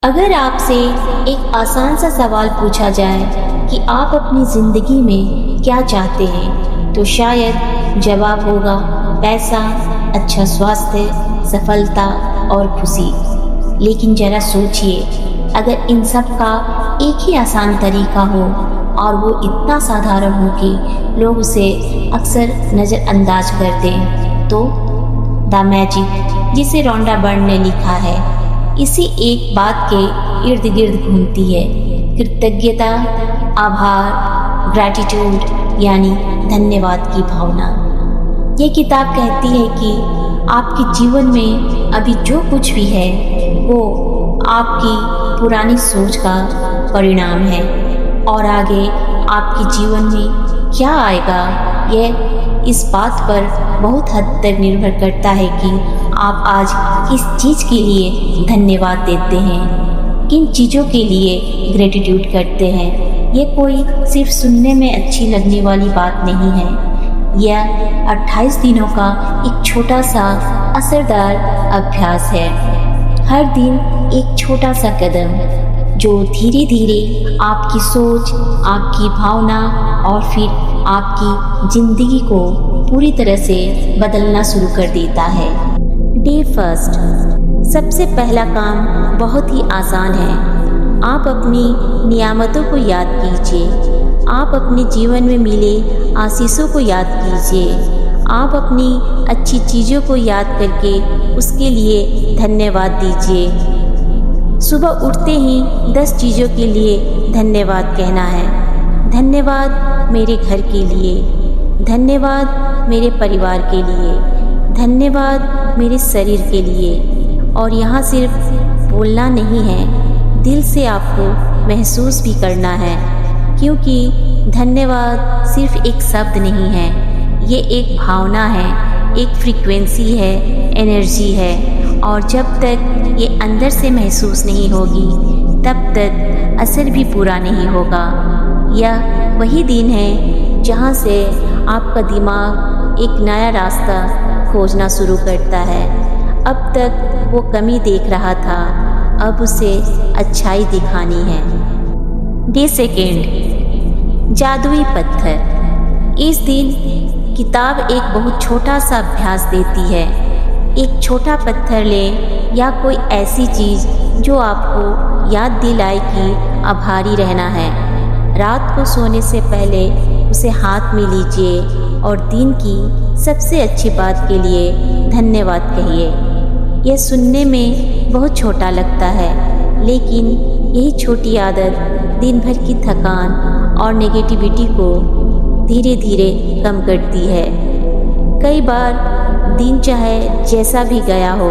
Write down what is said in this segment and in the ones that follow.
अगर आपसे एक आसान सा सवाल पूछा जाए कि आप अपनी ज़िंदगी में क्या चाहते हैं, तो शायद जवाब होगा पैसा, अच्छा स्वास्थ्य, सफलता और खुशी। लेकिन ज़रा सोचिए, अगर इन सब का एक ही आसान तरीका हो और वो इतना साधारण हो कि लोग उसे अक्सर नज़रअंदाज कर दें, तो द मैजिक, जिसे रोंडा बर्न ने लिखा है, इसी एक बात के इर्द गिर्द घूमती है। कृतज्ञता, आभार, ग्रैटिट्यूड यानी धन्यवाद की भावना। ये किताब कहती है कि आपके जीवन में अभी जो कुछ भी है वो आपकी पुरानी सोच का परिणाम है, और आगे आपके जीवन में क्या आएगा यह इस बात पर बहुत हद तक निर्भर करता है कि आप आज किस चीज़ के लिए धन्यवाद देते हैं, किन चीज़ों के लिए ग्रेटिट्यूड करते हैं। ये कोई सिर्फ सुनने में अच्छी लगने वाली बात नहीं है। यह 28 दिनों का एक छोटा सा असरदार अभ्यास है। हर दिन एक छोटा सा कदम जो धीरे धीरे आपकी सोच, आपकी भावना और फिर आपकी ज़िंदगी को पूरी तरह से बदलना शुरू कर देता है। Day first. सबसे पहला काम बहुत ही आसान है। आप अपनी नियामतों को याद कीजिए। आप अपने जीवन में मिले आशीषों को याद कीजिए। आप अपनी अच्छी चीज़ों को याद करके उसके लिए धन्यवाद दीजिए। सुबह उठते ही 10 चीज़ों के लिए धन्यवाद कहना है। धन्यवाद मेरे घर के लिए, धन्यवाद मेरे परिवार के लिए, धन्यवाद मेरे शरीर के लिए। और यहाँ सिर्फ बोलना नहीं है, दिल से आपको महसूस भी करना है, क्योंकि धन्यवाद सिर्फ एक शब्द नहीं है, ये एक भावना है, एक फ्रीक्वेंसी है, एनर्जी है। और जब तक ये अंदर से महसूस नहीं होगी तब तक असर भी पूरा नहीं होगा। यह वही दिन है जहाँ से आपका दिमाग एक नया रास्ता खोजना शुरू करता है। अब तक वो कमी देख रहा था, अब उसे अच्छाई दिखानी है। Day second. जादुई पत्थर। इस दिन किताब एक बहुत छोटा सा अभ्यास देती है। एक छोटा पत्थर लें या कोई ऐसी चीज़ जो आपको याद दिलाए कि आभारी रहना है। रात को सोने से पहले उसे हाथ में लीजिए और दिन की सबसे अच्छी बात के लिए धन्यवाद कहिए। यह सुनने में बहुत छोटा लगता है, लेकिन यही छोटी आदत दिन भर की थकान और नेगेटिविटी को धीरे धीरे कम करती है। कई बार दिन चाहे जैसा भी गया हो,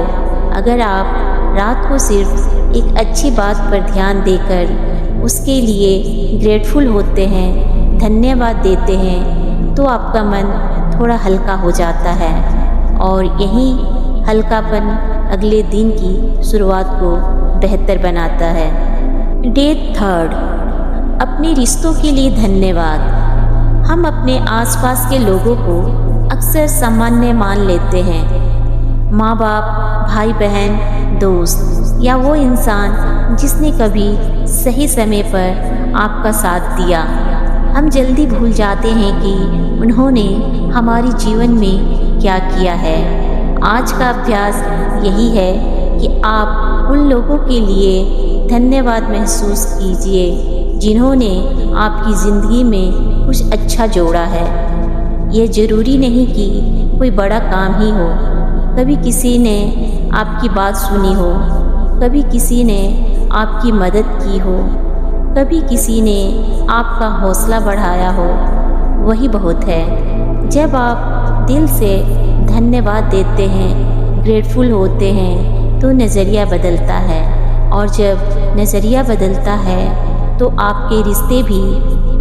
अगर आप रात को सिर्फ एक अच्छी बात पर ध्यान देकर उसके लिए ग्रेटफुल होते हैं, धन्यवाद देते हैं, तो आपका मन थोड़ा हल्का हो जाता है, और यही हल्कापन अगले दिन की शुरुआत को बेहतर बनाता है। Day third. अपने रिश्तों के लिए धन्यवाद। हम अपने आसपास के लोगों को अक्सर सामान्य मान लेते हैं। माँ बाप, भाई बहन, दोस्त या वो इंसान जिसने कभी सही समय पर आपका साथ दिया। हम जल्दी भूल जाते हैं कि उन्होंने हमारे जीवन में क्या किया है। आज का अभ्यास यही है कि आप उन लोगों के लिए धन्यवाद महसूस कीजिए जिन्होंने आपकी ज़िंदगी में कुछ अच्छा जोड़ा है। यह ज़रूरी नहीं कि कोई बड़ा काम ही हो। कभी किसी ने आपकी बात सुनी हो, कभी किसी ने आपकी मदद की हो, कभी किसी ने आपका हौसला बढ़ाया हो, वही बहुत है। जब आप दिल से धन्यवाद देते हैं, ग्रेटफुल होते हैं, तो नज़रिया बदलता है, और जब नज़रिया बदलता है तो आपके रिश्ते भी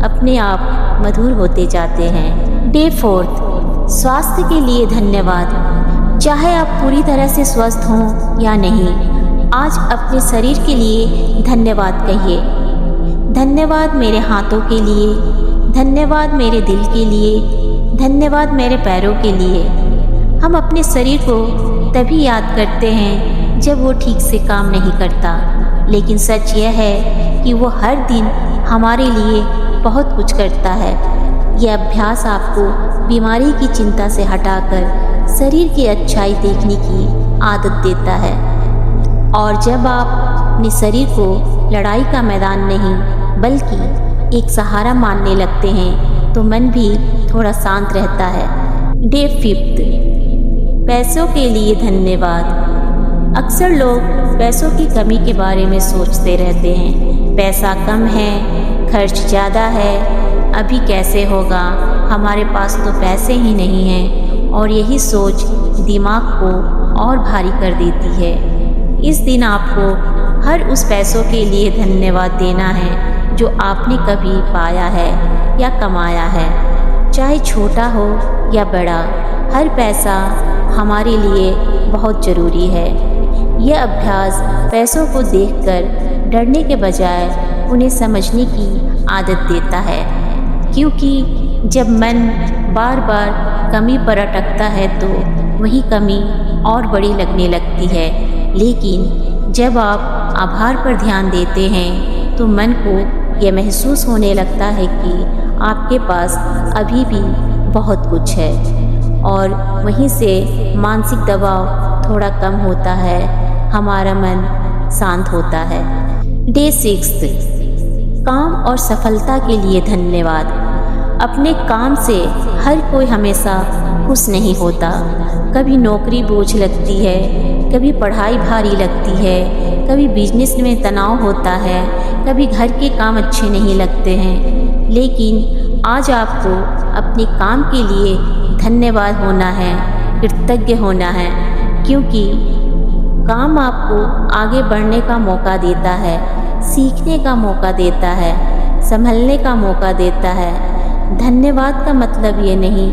अपने आप मधुर होते जाते हैं। Day fourth. स्वास्थ्य के लिए धन्यवाद। चाहे आप पूरी तरह से स्वस्थ हों या नहीं, आज अपने शरीर के लिए धन्यवाद कहिए। धन्यवाद मेरे हाथों के लिए, धन्यवाद मेरे दिल के लिए, धन्यवाद मेरे पैरों के लिए। हम अपने शरीर को तभी याद करते हैं जब वो ठीक से काम नहीं करता, लेकिन सच यह है कि वो हर दिन हमारे लिए बहुत कुछ करता है। यह अभ्यास आपको बीमारी की चिंता से हटाकर शरीर की अच्छाई देखने की आदत देता है। और जब आप अपने शरीर को लड़ाई का मैदान नहीं बल्कि एक सहारा मानने लगते हैं तो मन भी थोड़ा शांत रहता है। डे 5, पैसों के लिए धन्यवाद। अक्सर लोग पैसों की कमी के बारे में सोचते रहते हैं। पैसा कम है, खर्च ज़्यादा है, अभी कैसे होगा, हमारे पास तो पैसे ही नहीं हैं, और यही सोच दिमाग को और भारी कर देती है। इस दिन आपको हर उस पैसों के लिए धन्यवाद देना है जो आपने कभी पाया है या कमाया है, चाहे छोटा हो या बड़ा। हर पैसा हमारे लिए बहुत ज़रूरी है। यह अभ्यास पैसों को देखकर डरने के बजाय उन्हें समझने की आदत देता है, क्योंकि जब मन बार बार कमी पर अटकता है तो वही कमी और बड़ी लगने लगती है। लेकिन जब आप आभार पर ध्यान देते हैं तो मन को यह महसूस होने लगता है कि आपके पास अभी भी बहुत कुछ है, और वहीं से मानसिक दबाव थोड़ा कम होता है, हमारा मन शांत होता है। डे 6, काम और सफलता के लिए धन्यवाद। अपने काम से हर कोई हमेशा खुश नहीं होता। कभी नौकरी बोझ लगती है, कभी पढ़ाई भारी लगती है, कभी बिजनेस में तनाव होता है, कभी घर के काम अच्छे नहीं लगते हैं। लेकिन आज आपको अपने काम के लिए धन्यवाद होना है, कृतज्ञ होना है, क्योंकि काम आपको आगे बढ़ने का मौका देता है, सीखने का मौका देता है, संभलने का मौका देता है। धन्यवाद का मतलब ये नहीं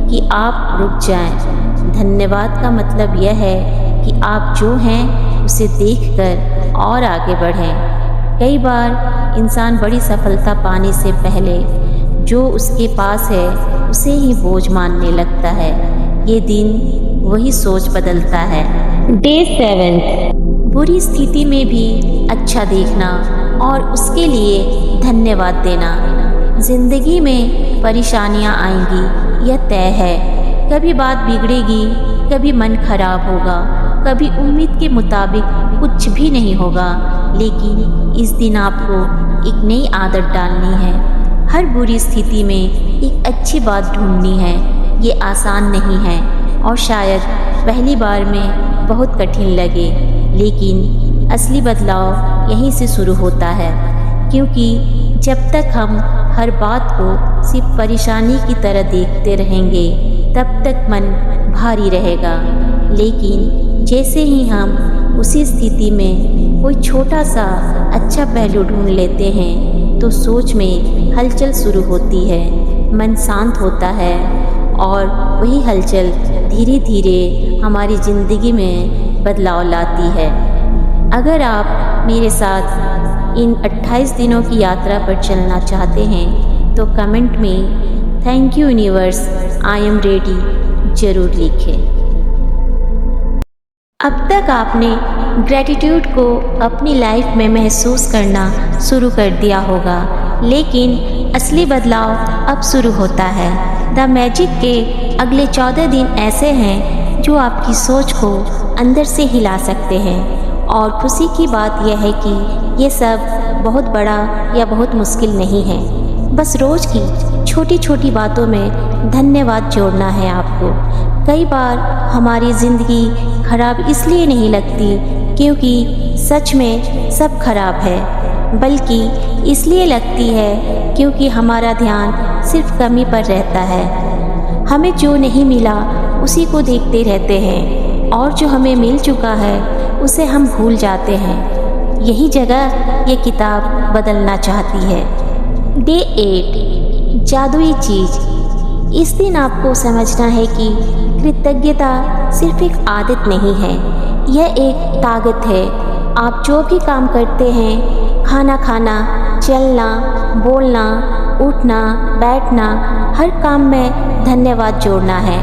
कि आप रुक जाएं। धन्यवाद का मतलब यह है कि आप जो हैं उसे देखकर और आगे बढ़ें। कई बार इंसान बड़ी सफलता पाने से पहले जो उसके पास है उसे ही बोझ मानने लगता है। ये दिन वही सोच बदलता है। डे 7, बुरी स्थिति में भी अच्छा देखना और उसके लिए धन्यवाद देना। जिंदगी में परेशानियां आएंगी, यह तय है। कभी बात बिगड़ेगी, कभी मन खराब होगा, कभी उम्मीद के मुताबिक कुछ भी नहीं होगा। लेकिन इस दिन आपको एक नई आदत डालनी है। हर बुरी स्थिति में एक अच्छी बात ढूंढनी है। ये आसान नहीं है और शायद पहली बार में बहुत कठिन लगे, लेकिन असली बदलाव यहीं से शुरू होता है। क्योंकि जब तक हम हर बात को सिर्फ परेशानी की तरह देखते रहेंगे तब तक मन भारी रहेगा। लेकिन जैसे ही हम उसी स्थिति में कोई छोटा सा अच्छा पहलू ढूंढ लेते हैं तो सोच में हलचल शुरू होती है, मन शांत होता है, और वही हलचल धीरे धीरे हमारी ज़िंदगी में बदलाव लाती है। अगर आप मेरे साथ इन 28 दिनों की यात्रा पर चलना चाहते हैं तो कमेंट में thank you universe, I am ready ज़रूर लिखें। अब तक आपने ग्रैटिट्यूड को अपनी लाइफ में महसूस करना शुरू कर दिया होगा, लेकिन असली बदलाव अब शुरू होता है। द मैजिक के अगले 14 दिन ऐसे हैं जो आपकी सोच को अंदर से हिला सकते हैं। और खुशी की बात यह है कि ये सब बहुत बड़ा या बहुत मुश्किल नहीं है। बस रोज़ की छोटी छोटी बातों में धन्यवाद जोड़ना है आपको। कई बार हमारी ज़िंदगी खराब इसलिए नहीं लगती क्योंकि सच में सब खराब है, बल्कि इसलिए लगती है क्योंकि हमारा ध्यान सिर्फ कमी पर रहता है। हमें जो नहीं मिला उसी को देखते रहते हैं, और जो हमें मिल चुका है उसे हम भूल जाते हैं। यही जगह ये किताब बदलना चाहती है। डे 8, जादुई चीज़। इस दिन आपको समझना है कि कृतज्ञता सिर्फ एक आदत नहीं है, यह एक ताकत है। आप जो भी काम करते हैं, खाना खाना, चलना, बोलना, उठना, बैठना, हर काम में धन्यवाद जोड़ना है।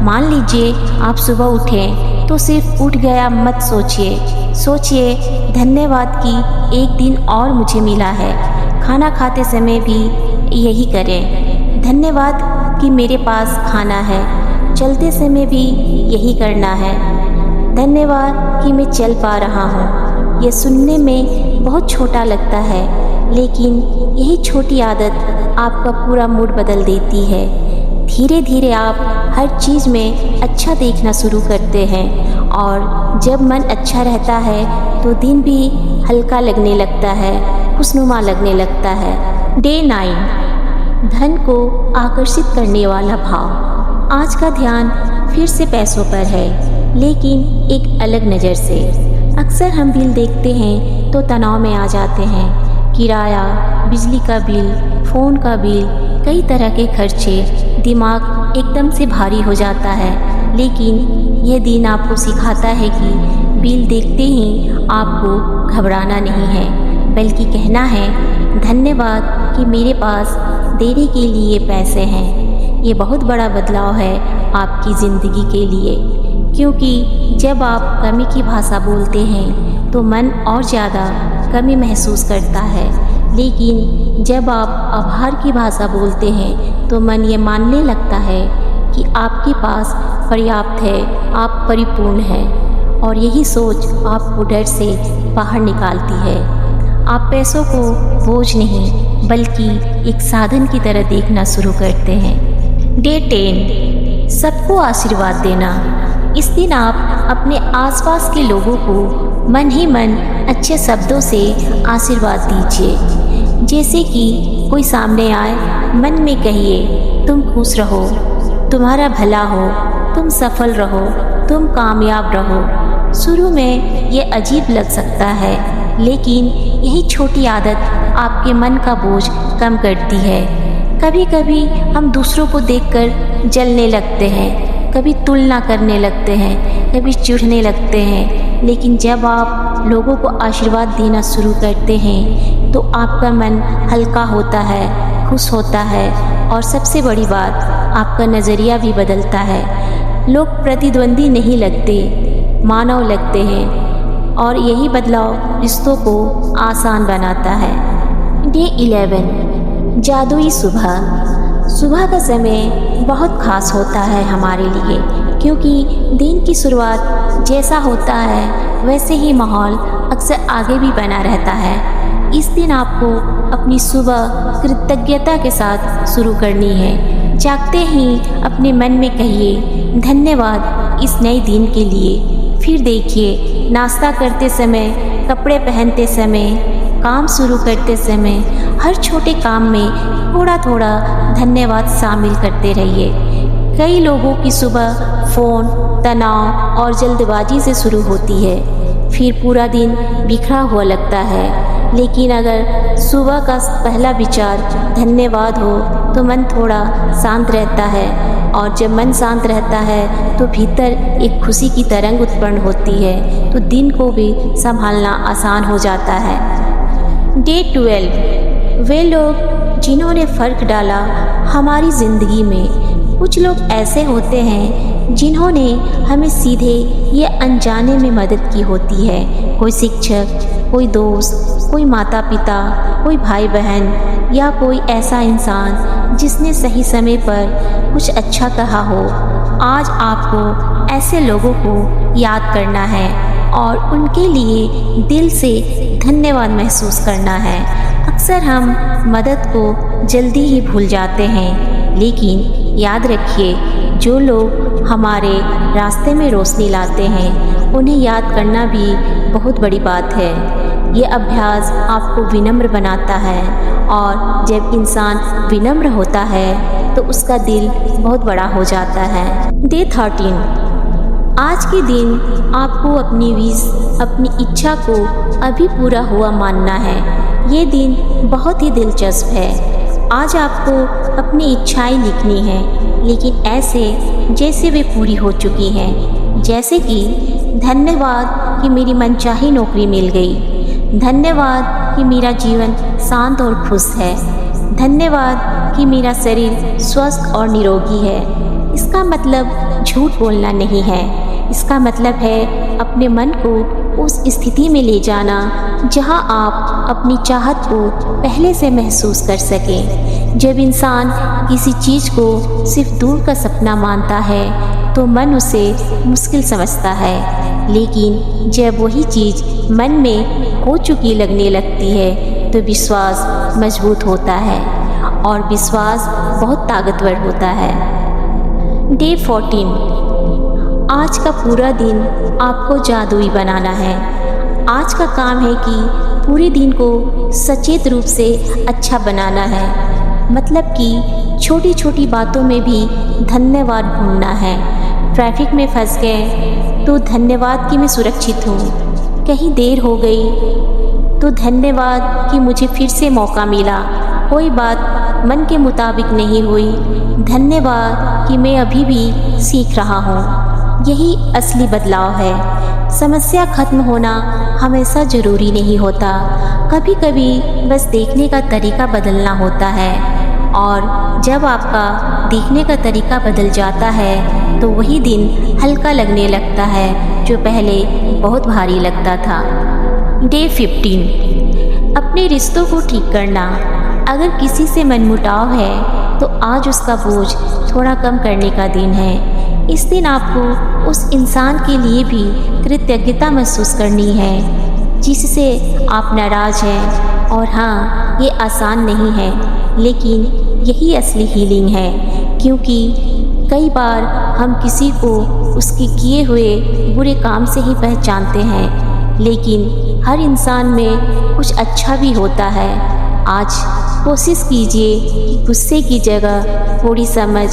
मान लीजिए आप सुबह उठें तो सिर्फ उठ गया मत सोचिए। सोचिए धन्यवाद कि एक दिन और मुझे मिला है। खाना खाते समय भी यही करें, धन्यवाद कि मेरे पास खाना है। चलते समय भी यही करना है, धन्यवाद कि मैं चल पा रहा हूँ। यह सुनने में बहुत छोटा लगता है, लेकिन यही छोटी आदत आपका पूरा मूड बदल देती है। धीरे धीरे आप हर चीज़ में अच्छा देखना शुरू करते हैं और जब मन अच्छा रहता है तो दिन भी हल्का लगने लगता है, खुशनुमा लगने लगता है। डे 9, धन को आकर्षित करने वाला भाव। आज का ध्यान फिर से पैसों पर है, लेकिन एक अलग नज़र से। अक्सर हम बिल देखते हैं तो तनाव में आ जाते हैं। किराया, बिजली का बिल, फ़ोन का बिल, कई तरह के खर्चे, दिमाग एकदम से भारी हो जाता है। लेकिन यह दिन आपको सिखाता है कि बिल देखते ही आपको घबराना नहीं है, बल्कि कहना है धन्यवाद कि मेरे पास देने के लिए पैसे हैं। ये बहुत बड़ा बदलाव है आपकी ज़िंदगी के लिए, क्योंकि जब आप कमी की भाषा बोलते हैं तो मन और ज़्यादा कमी महसूस करता है, लेकिन जब आप आभार की भाषा बोलते हैं तो मन ये मानने लगता है कि आपके पास पर्याप्त है, आप परिपूर्ण हैं। और यही सोच आपको डर से बाहर निकालती है। आप पैसों को बोझ नहीं बल्कि एक साधन की तरह देखना शुरू करते हैं। डे 10, सबको आशीर्वाद देना। इस दिन आप अपने आसपास के लोगों को मन ही मन अच्छे शब्दों से आशीर्वाद दीजिए। जैसे कि कोई सामने आए, मन में कहिए तुम खुश रहो, तुम्हारा भला हो, तुम सफल रहो, तुम कामयाब रहो। शुरू में ये अजीब लग सकता है, लेकिन यही छोटी आदत आपके मन का बोझ कम करती है। कभी कभी हम दूसरों को देखकर जलने लगते हैं, कभी तुलना करने लगते हैं, कभी चिढ़ने लगते हैं, लेकिन जब आप लोगों को आशीर्वाद देना शुरू करते हैं तो आपका मन हल्का होता है, खुश होता है और सबसे बड़ी बात, आपका नज़रिया भी बदलता है। लोग प्रतिद्वंदी नहीं लगते, मानव लगते हैं और यही बदलाव रिश्तों को आसान बनाता है। डे 11, जादुई सुबह। सुबह का समय बहुत खास होता है हमारे लिए, क्योंकि दिन की शुरुआत जैसा होता है वैसे ही माहौल अक्सर आगे भी बना रहता है। इस दिन आपको अपनी सुबह कृतज्ञता के साथ शुरू करनी है। जागते ही अपने मन में कहिए धन्यवाद इस नए दिन के लिए। फिर देखिए, नाश्ता करते समय, कपड़े पहनते समय, काम शुरू करते समय, हर छोटे काम में थोड़ा थोड़ा धन्यवाद शामिल करते रहिए। कई लोगों की सुबह फ़ोन, तनाव और जल्दबाजी से शुरू होती है, फिर पूरा दिन बिखरा हुआ लगता है। लेकिन अगर सुबह का पहला विचार धन्यवाद हो तो मन थोड़ा शांत रहता है, और जब मन शांत रहता है तो भीतर एक खुशी की तरंग उत्पन्न होती है, तो दिन को भी संभालना आसान हो जाता है। डे 12, वे लोग जिन्होंने फ़र्क डाला हमारी ज़िंदगी में। कुछ लोग ऐसे होते हैं जिन्होंने हमें सीधे या अनजाने में मदद की होती है। कोई शिक्षक, कोई दोस्त, कोई माता पिता, कोई भाई बहन, या कोई ऐसा इंसान जिसने सही समय पर कुछ अच्छा कहा हो। आज आपको ऐसे लोगों को याद करना है और उनके लिए दिल से धन्यवाद महसूस करना है। अक्सर हम मदद को जल्दी ही भूल जाते हैं, लेकिन याद रखिए, जो लोग हमारे रास्ते में रोशनी लाते हैं उन्हें याद करना भी बहुत बड़ी बात है। ये अभ्यास आपको विनम्र बनाता है, और जब इंसान विनम्र होता है तो उसका दिल बहुत बड़ा हो जाता है। डे 13, आज के दिन आपको अपनी विश, अपनी इच्छा को अभी पूरा हुआ मानना है। ये दिन बहुत ही दिलचस्प है। आज आपको अपनी इच्छाएं लिखनी हैं, लेकिन ऐसे जैसे वे पूरी हो चुकी हैं। जैसे कि धन्यवाद कि मेरी मनचाही नौकरी मिल गई, धन्यवाद कि मेरा जीवन शांत और खुश है, धन्यवाद कि मेरा शरीर स्वस्थ और निरोगी है। इसका मतलब झूठ बोलना नहीं है, इसका मतलब है अपने मन को उस स्थिति में ले जाना जहां आप अपनी चाहत को पहले से महसूस कर सकें। जब इंसान किसी चीज़ को सिर्फ दूर का सपना मानता है तो मन उसे मुश्किल समझता है, लेकिन जब वही चीज़ मन में हो चुकी लगने लगती है तो विश्वास मजबूत होता है और विश्वास बहुत ताकतवर होता है। डे 14। आज का पूरा दिन आपको जादुई बनाना है। आज का काम है कि पूरे दिन को सचेत रूप से अच्छा बनाना है, मतलब कि छोटी छोटी बातों में भी धन्यवाद ढूंढना है। ट्रैफिक में फंस गए तो धन्यवाद कि मैं सुरक्षित हूँ। कहीं देर हो गई तो धन्यवाद कि मुझे फिर से मौका मिला। कोई बात मन के मुताबिक नहीं हुई, धन्यवाद कि मैं अभी भी सीख रहा हूँ। यही असली बदलाव है। समस्या खत्म होना हमेशा ज़रूरी नहीं होता, कभी कभी बस देखने का तरीका बदलना होता है। और जब आपका देखने का तरीका बदल जाता है तो वही दिन हल्का लगने लगता है जो पहले बहुत भारी लगता था। डे 15। अपने रिश्तों को ठीक करना। अगर किसी से मनमुटाव है तो आज उसका बोझ थोड़ा कम करने का दिन है। इस दिन आपको उस इंसान के लिए भी कृतज्ञता महसूस करनी है जिससे आप नाराज़ हैं। और हाँ, ये आसान नहीं है, लेकिन यही असली हीलिंग है, क्योंकि कई बार हम किसी को उसके किए हुए बुरे काम से ही पहचानते हैं, लेकिन हर इंसान में कुछ अच्छा भी होता है। आज कोशिश कीजिए कि गुस्से की जगह थोड़ी समझ,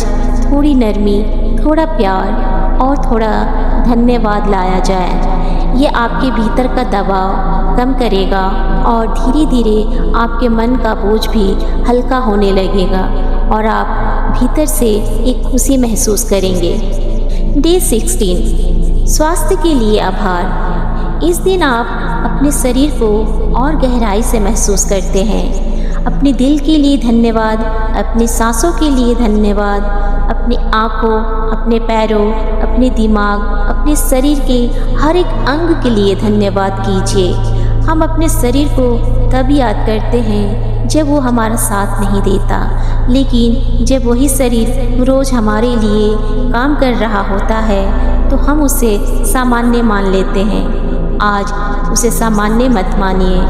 थोड़ी नरमी, थोड़ा प्यार और थोड़ा धन्यवाद लाया जाए। ये आपके भीतर का दबाव कम करेगा और धीरे धीरे आपके मन का बोझ भी हल्का होने लगेगा और आप भीतर से एक खुशी महसूस करेंगे। डे 16। स्वास्थ्य के लिए आभार। इस दिन आप अपने शरीर को और गहराई से महसूस करते हैं। अपने दिल के लिए धन्यवाद, अपनी सांसों के लिए धन्यवाद, अपनी आँखों, अपने पैरों, अपने दिमाग, अपने शरीर के हर एक अंग के लिए धन्यवाद कीजिए। हम अपने शरीर को तब याद करते हैं जब वो हमारा साथ नहीं देता, लेकिन जब वही शरीर रोज़ हमारे लिए काम कर रहा होता है तो हम उसे सामान्य मान लेते हैं। आज उसे सामान्य मत मानिए,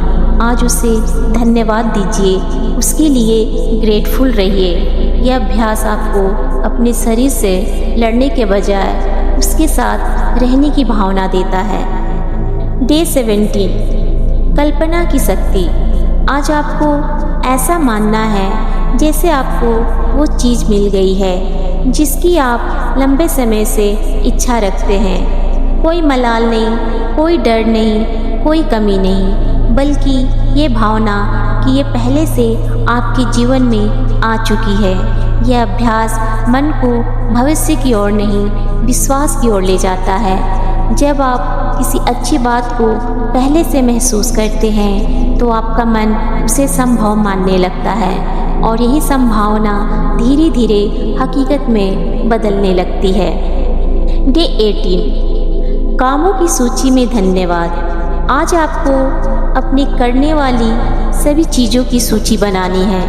आज उसे धन्यवाद दीजिए, उसके लिए ग्रेटफुल रहिए। यह अभ्यास आपको अपने शरीर से लड़ने के बजाय उसके साथ रहने की भावना देता है। डे 17। कल्पना की शक्ति। आज आपको ऐसा मानना है जैसे आपको वो चीज़ मिल गई है जिसकी आप लंबे समय से इच्छा रखते हैं। कोई मलाल नहीं, कोई डर नहीं, कोई कमी नहीं, बल्कि ये भावना कि ये पहले से आपके जीवन में आ चुकी है। यह अभ्यास मन को भविष्य की ओर नहीं, विश्वास की ओर ले जाता है। जब आप किसी अच्छी बात को पहले से महसूस करते हैं तो आपका मन उसे संभव मानने लगता है और यही संभावना धीरे धीरे हकीकत में बदलने लगती है। डे 18। कामों की सूची में धन्यवाद। आज आपको अपनी करने वाली सभी चीज़ों की सूची बनानी है,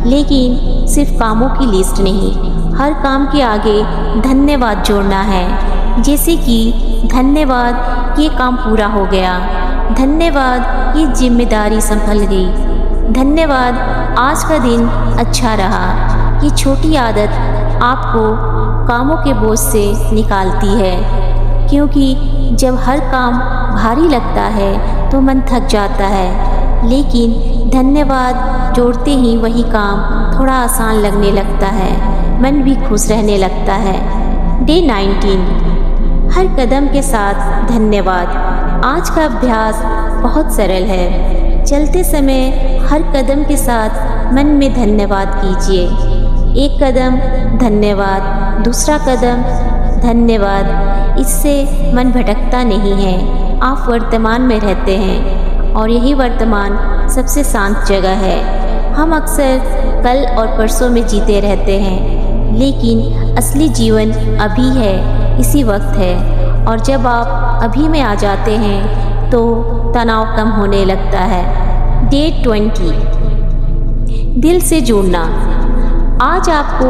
लेकिन सिर्फ कामों की लिस्ट नहीं। हर काम के आगे धन्यवाद जोड़ना है, जैसे कि धन्यवाद ये काम पूरा हो गया, धन्यवाद ये जिम्मेदारी संभल गई, धन्यवाद आज का दिन अच्छा रहा। ये छोटी आदत आपको कामों के बोझ से निकालती है, क्योंकि जब हर काम भारी लगता है तो मन थक जाता है, लेकिन धन्यवाद जोड़ते ही वही काम थोड़ा आसान लगने लगता है, मन भी खुश रहने लगता है। डे 19। हर कदम के साथ धन्यवाद। आज का अभ्यास बहुत सरल है। चलते समय हर कदम के साथ मन में धन्यवाद कीजिए। एक कदम धन्यवाद, दूसरा कदम धन्यवाद। इससे मन भटकता नहीं है, आप वर्तमान में रहते हैं और यही वर्तमान सबसे शांत जगह है। हम अक्सर कल और परसों में जीते रहते हैं, लेकिन असली जीवन अभी है, इसी वक्त है और जब आप अभी में आ जाते हैं तो तनाव कम होने लगता है। डे 20, दिल से जुड़ना। आज आपको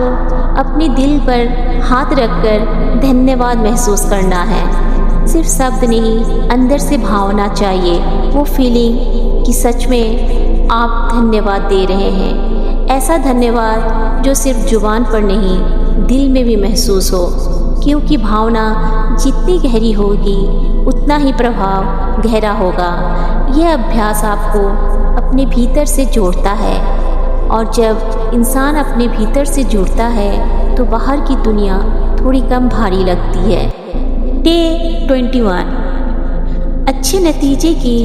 अपने दिल पर हाथ रखकर धन्यवाद महसूस करना है। सिर्फ शब्द नहीं, अंदर से भावना चाहिए, वो फीलिंग कि सच में आप धन्यवाद दे रहे हैं। ऐसा धन्यवाद जो सिर्फ जुबान पर नहीं, दिल में भी महसूस हो, क्योंकि भावना जितनी गहरी होगी उतना ही प्रभाव गहरा होगा। यह अभ्यास आपको अपने भीतर से जोड़ता है, और जब इंसान अपने भीतर से जुड़ता है तो बाहर की दुनिया थोड़ी कम भारी लगती है। डे 21, अच्छे नतीजे की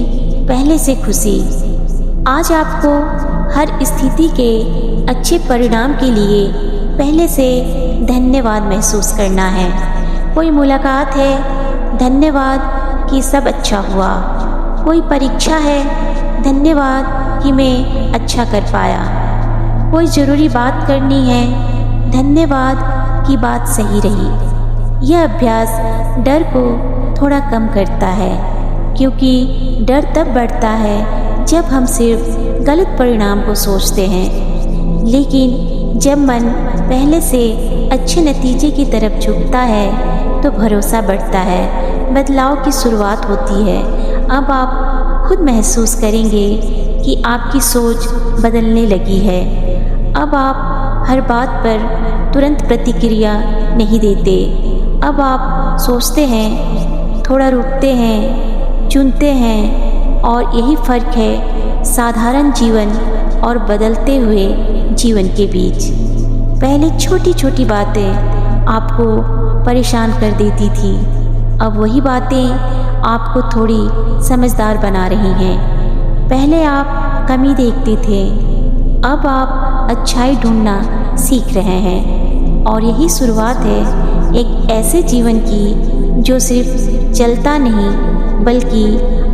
पहले से खुशी। आज आपको हर स्थिति के अच्छे परिणाम के लिए पहले से धन्यवाद महसूस करना है। कोई मुलाकात है, धन्यवाद कि सब अच्छा हुआ। कोई परीक्षा है, धन्यवाद कि मैं अच्छा कर पाया। कोई ज़रूरी बात करनी है, धन्यवाद कि बात सही रही। यह अभ्यास डर को थोड़ा कम करता है, क्योंकि डर तब बढ़ता है जब हम सिर्फ गलत परिणाम को सोचते हैं। लेकिन जब मन पहले से अच्छे नतीजे की तरफ झुकता है तो भरोसा बढ़ता है, बदलाव की शुरुआत होती है। अब आप खुद महसूस करेंगे कि आपकी सोच बदलने लगी है। अब आप हर बात पर तुरंत प्रतिक्रिया नहीं देते। अब आप सोचते हैं, थोड़ा रुकते हैं, चुनते हैं, और यही फ़र्क है साधारण जीवन और बदलते हुए जीवन के बीच। पहले छोटी छोटी बातें आपको परेशान कर देती थी, अब वही बातें आपको थोड़ी समझदार बना रही हैं। पहले आप कमी देखते थे, अब आप अच्छाई ढूंढना सीख रहे हैं, और यही शुरुआत है एक ऐसे जीवन की जो सिर्फ चलता नहीं बल्कि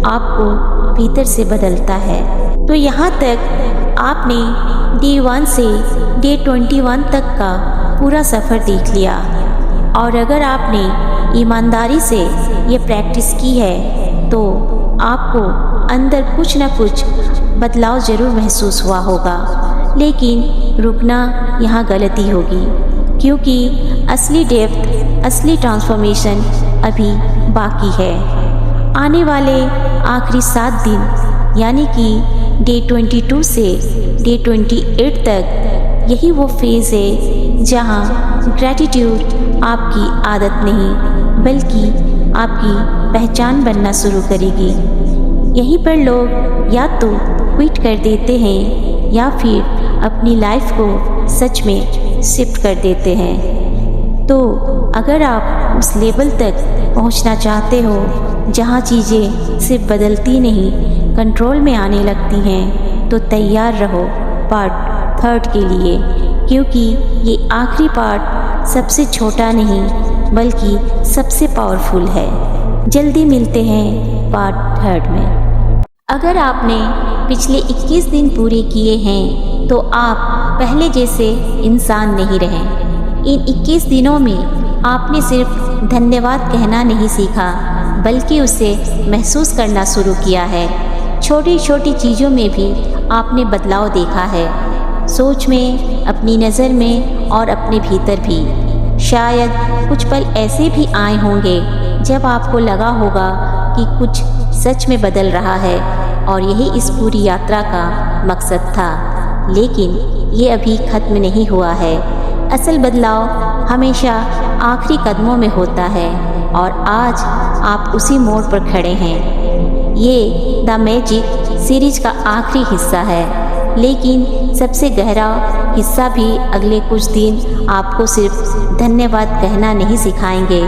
आपको भीतर से बदलता है। तो यहाँ तक आपने डे 1 से डे 21 तक का पूरा सफ़र देख लिया, और अगर आपने ईमानदारी से ये प्रैक्टिस की है तो आपको अंदर कुछ न कुछ बदलाव ज़रूर महसूस हुआ होगा। लेकिन रुकना यहाँ गलती होगी, क्योंकि असली डेप्थ, असली ट्रांसफॉर्मेशन अभी बाकी है। आने वाले आखिरी 7 दिन यानी कि डे 22 से डे 28 तक यही वो फेज़ है जहाँ ग्रैटिट्यूड आपकी आदत नहीं बल्कि आपकी पहचान बनना शुरू करेगी। यहीं पर लोग या तो क्विट कर देते हैं या फिर अपनी लाइफ को सच में शिफ्ट कर देते हैं। तो अगर आप उस लेवल तक पहुंचना चाहते हो जहां चीज़ें सिर्फ बदलती नहीं कंट्रोल में आने लगती हैं, तो तैयार रहो पार्ट 3 के लिए, क्योंकि ये आखिरी पार्ट सबसे छोटा नहीं बल्कि सबसे पावरफुल है। जल्दी मिलते हैं पार्ट 3 में। अगर आपने पिछले 21 दिन पूरे किए हैं तो आप पहले जैसे इंसान नहीं रहे। इन 21 दिनों में आपने सिर्फ धन्यवाद कहना नहीं सीखा बल्कि उसे महसूस करना शुरू किया है। छोटी छोटी चीज़ों में भी आपने बदलाव देखा है, सोच में, अपनी नज़र में और अपने भीतर भी। शायद कुछ पल ऐसे भी आए होंगे जब आपको लगा होगा कि कुछ सच में बदल रहा है और यही इस पूरी यात्रा का मकसद था। लेकिन ये अभी ख़त्म नहीं हुआ है। असल बदलाव हमेशा आखिरी कदमों में होता है और आज आप उसी मोड़ पर खड़े हैं। ये द मैजिक सीरीज का आखिरी हिस्सा है, लेकिन सबसे गहरा हिस्सा भी अगले कुछ दिन आपको सिर्फ धन्यवाद कहना नहीं सिखाएंगे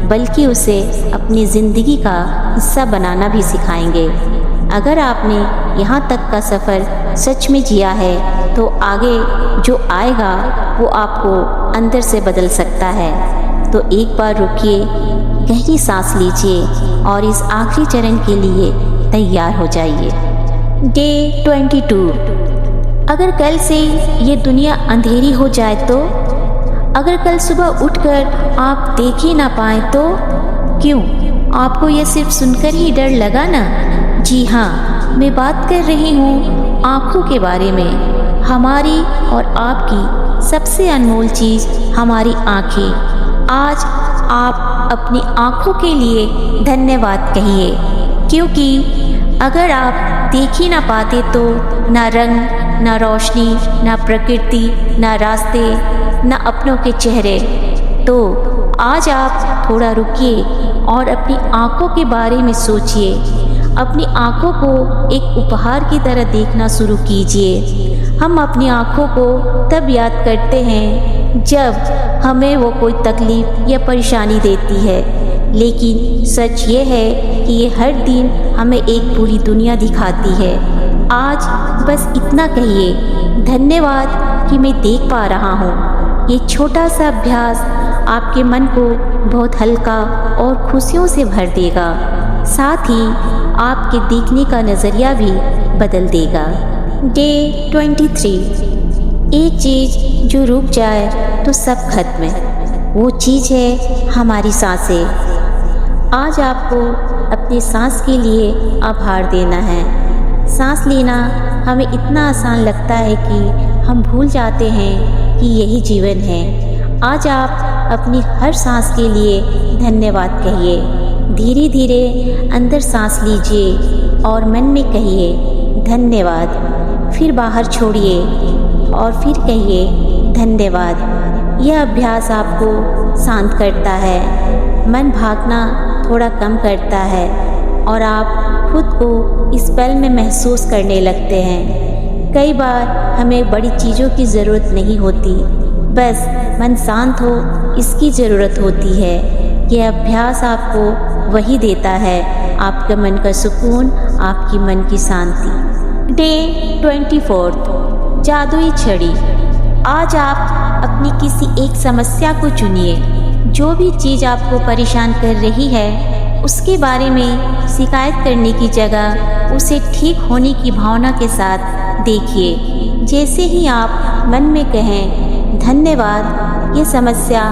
बल्कि उसे अपनी ज़िंदगी का हिस्सा बनाना भी सिखाएंगे। अगर आपने यहाँ तक का सफ़र सच में जिया है तो आगे जो आएगा वो आपको अंदर से बदल सकता है। तो एक बार रुकिए, गहरी सांस लीजिए और इस आखिरी चरण के लिए तैयार हो जाइए। डे 22। अगर कल से ये दुनिया अंधेरी हो जाए तो? अगर कल सुबह उठकर आप देख ही ना पाएँ तो? क्यों, आपको यह सिर्फ सुनकर ही डर लगा ना? जी हाँ, मैं बात कर रही हूँ आँखों के बारे में। हमारी और आपकी सबसे अनमोल चीज़ हमारी आँखें। आज आप अपनी आँखों के लिए धन्यवाद कहिए, क्योंकि अगर आप देख ही ना पाते तो ना रंग, ना रोशनी, ना प्रकृति, ना रास्ते, ना अपनों के चेहरे। तो आज आप थोड़ा रुकिए और अपनी आँखों के बारे में सोचिए। अपनी आँखों को एक उपहार की तरह देखना शुरू कीजिए। हम अपनी आँखों को तब याद करते हैं जब हमें वो कोई तकलीफ़ या परेशानी देती है, लेकिन सच ये है कि ये हर दिन हमें एक पूरी दुनिया दिखाती है। आज बस इतना कहिए, धन्यवाद कि मैं देख पा रहा हूँ। ये छोटा सा अभ्यास आपके मन को बहुत हल्का और खुशियों से भर देगा, साथ ही आपके देखने का नज़रिया भी बदल देगा। डे 23। एक चीज़ जो रुक जाए तो सब खत्म है, वो चीज़ है हमारी सांसें। आज आपको अपने सांस के लिए आभार देना है। सांस लेना हमें इतना आसान लगता है कि हम भूल जाते हैं कि यही जीवन है। आज आप अपनी हर सांस के लिए धन्यवाद कहिए। धीरे धीरे अंदर सांस लीजिए और मन में कहिए धन्यवाद, फिर बाहर छोड़िए और फिर कहिए धन्यवाद। यह अभ्यास आपको शांत करता है, मन भागना थोड़ा कम करता है और आप खुद को इस पल में महसूस करने लगते हैं। कई बार हमें बड़ी चीज़ों की ज़रूरत नहीं होती, बस मन शांत हो इसकी ज़रूरत होती है। यह अभ्यास आपको वही देता है, आपके मन का सुकून, आपकी मन की शांति। डे 24। जादुई छड़ी। आज आप अपनी किसी एक समस्या को चुनिए। जो भी चीज़ आपको परेशान कर रही है उसके बारे में शिकायत करने की जगह उसे ठीक होने की भावना के साथ देखिए। जैसे ही आप मन में कहें धन्यवाद, ये समस्या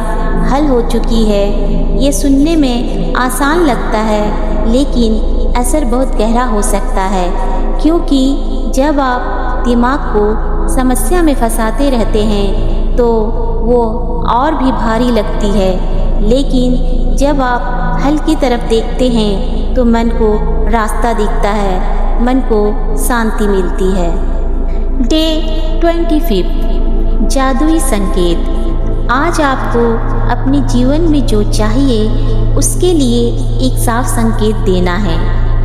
हल हो चुकी है। ये सुनने में आसान लगता है, लेकिन असर बहुत गहरा हो सकता है, क्योंकि जब आप दिमाग को समस्या में फंसाते रहते हैं तो वो और भी भारी लगती है, लेकिन जब आप हल की तरफ देखते हैं तो मन को रास्ता दिखता है, मन को शांति मिलती है। डे 25। जादुई संकेत। आज आपको अपने जीवन में जो चाहिए उसके लिए एक साफ संकेत देना है,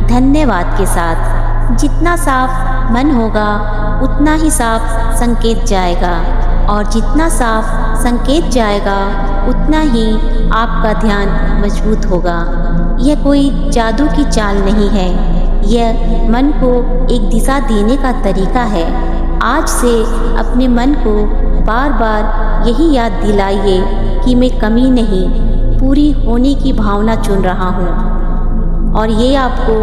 धन्यवाद के साथ। जितना साफ मन होगा उतना ही साफ संकेत जाएगा, और जितना साफ संकेत जाएगा उतना ही आपका ध्यान मजबूत होगा। यह कोई जादू की चाल नहीं है, यह मन को एक दिशा देने का तरीका है। आज से अपने मन को बार बार यही याद दिलाइए कि मैं कमी नहीं, पूरी होने की भावना चुन रहा हूँ, और ये आपको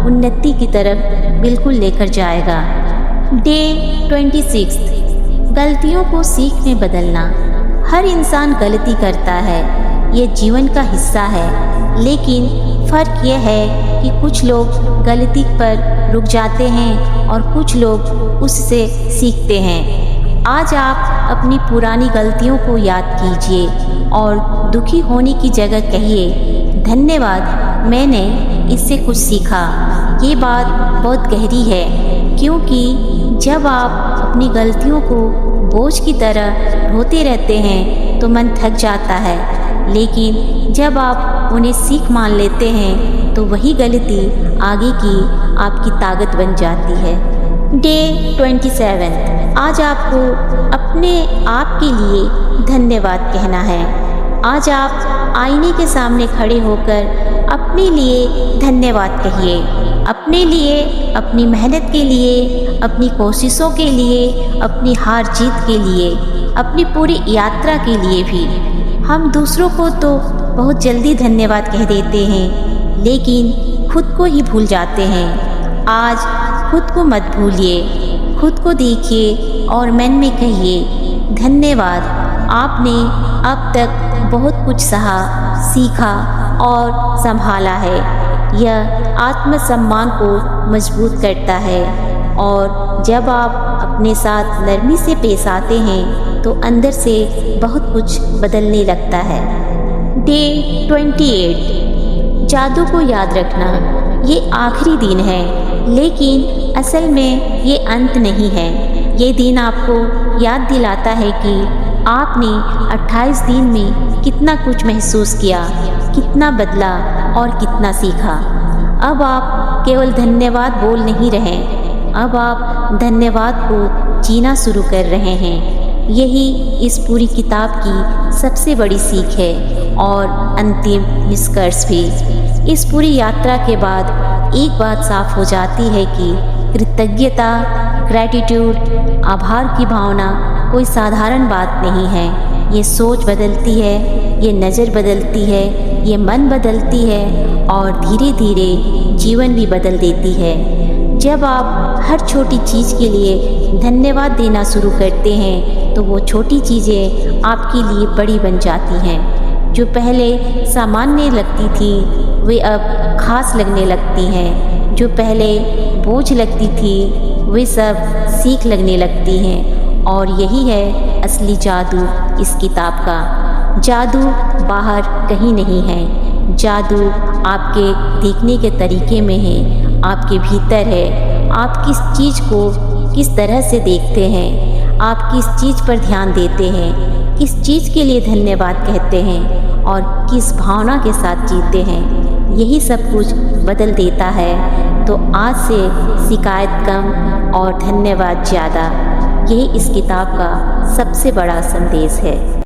उन्नति की तरफ बिल्कुल लेकर जाएगा। डे 26। गलतियों को सीख में बदलना। हर इंसान गलती करता है, यह जीवन का हिस्सा है, लेकिन फ़र्क यह है कि कुछ लोग गलती पर रुक जाते हैं और कुछ लोग उससे सीखते हैं। आज आप अपनी पुरानी गलतियों को याद कीजिए और दुखी होने की जगह कहिए धन्यवाद, मैंने इससे कुछ सीखा। ये बात बहुत गहरी है, क्योंकि जब आप अपनी गलतियों को बोझ की तरह ढोते रहते हैं तो मन थक जाता है, लेकिन जब आप उन्हें सीख मान लेते हैं तो वही गलती आगे की आपकी ताकत बन जाती है। डे 27। आज आपको अपने आप के लिए धन्यवाद कहना है। आज आप आईने के सामने खड़े होकर अपने लिए धन्यवाद कहिए, अपने लिए, अपनी मेहनत के लिए, अपनी कोशिशों के लिए, अपनी हार जीत के लिए, अपनी पूरी यात्रा के लिए भी। हम दूसरों को तो बहुत जल्दी धन्यवाद कह देते हैं, लेकिन खुद को ही भूल जाते हैं। आज खुद को मत भूलिए, खुद को देखिए और मन में कहिए धन्यवाद। आपने अब तक बहुत कुछ सहा, सीखा और संभाला है। यह आत्मसम्मान को मजबूत करता है और जब आप अपने साथ नरमी से पेश आते हैं तो अंदर से बहुत कुछ बदलने लगता है। डे 28। जादू को याद रखना। ये आखिरी दिन है, लेकिन असल में ये अंत नहीं है। ये दिन आपको याद दिलाता है कि आपने 28 दिन में कितना कुछ महसूस किया, कितना बदला और कितना सीखा। अब आप केवल धन्यवाद बोल नहीं रहे, अब आप धन्यवाद को जीना शुरू कर रहे हैं। यही इस पूरी किताब की सबसे बड़ी सीख है और अंतिम निष्कर्ष भी। इस पूरी यात्रा के बाद एक बात साफ हो जाती है कि कृतज्ञता, ग्रैटिट्यूड, आभार की भावना कोई साधारण बात नहीं है। ये सोच बदलती है, ये नज़र बदलती है, ये मन बदलती है और धीरे धीरे जीवन भी बदल देती है। जब आप हर छोटी चीज़ के लिए धन्यवाद देना शुरू करते हैं तो वो छोटी चीज़ें आपके लिए बड़ी बन जाती हैं। जो पहले सामान्य लगती थी वे अब खास लगने लगती हैं। जो पहले बोझ लगती थी वे सब सीख लगने लगती हैं। और यही है असली जादू इस किताब का। जादू बाहर कहीं नहीं है, जादू आपके देखने के तरीके में है, आपके भीतर है। आप किस चीज़ को किस तरह से देखते हैं, आप किस चीज़ पर ध्यान देते हैं, किस चीज़ के लिए धन्यवाद कहते हैं और किस भावना के साथ जीते हैं, यही सब कुछ बदल देता है। तो आज से शिकायत कम और धन्यवाद ज़्यादा, यही इस किताब का सबसे बड़ा संदेश है।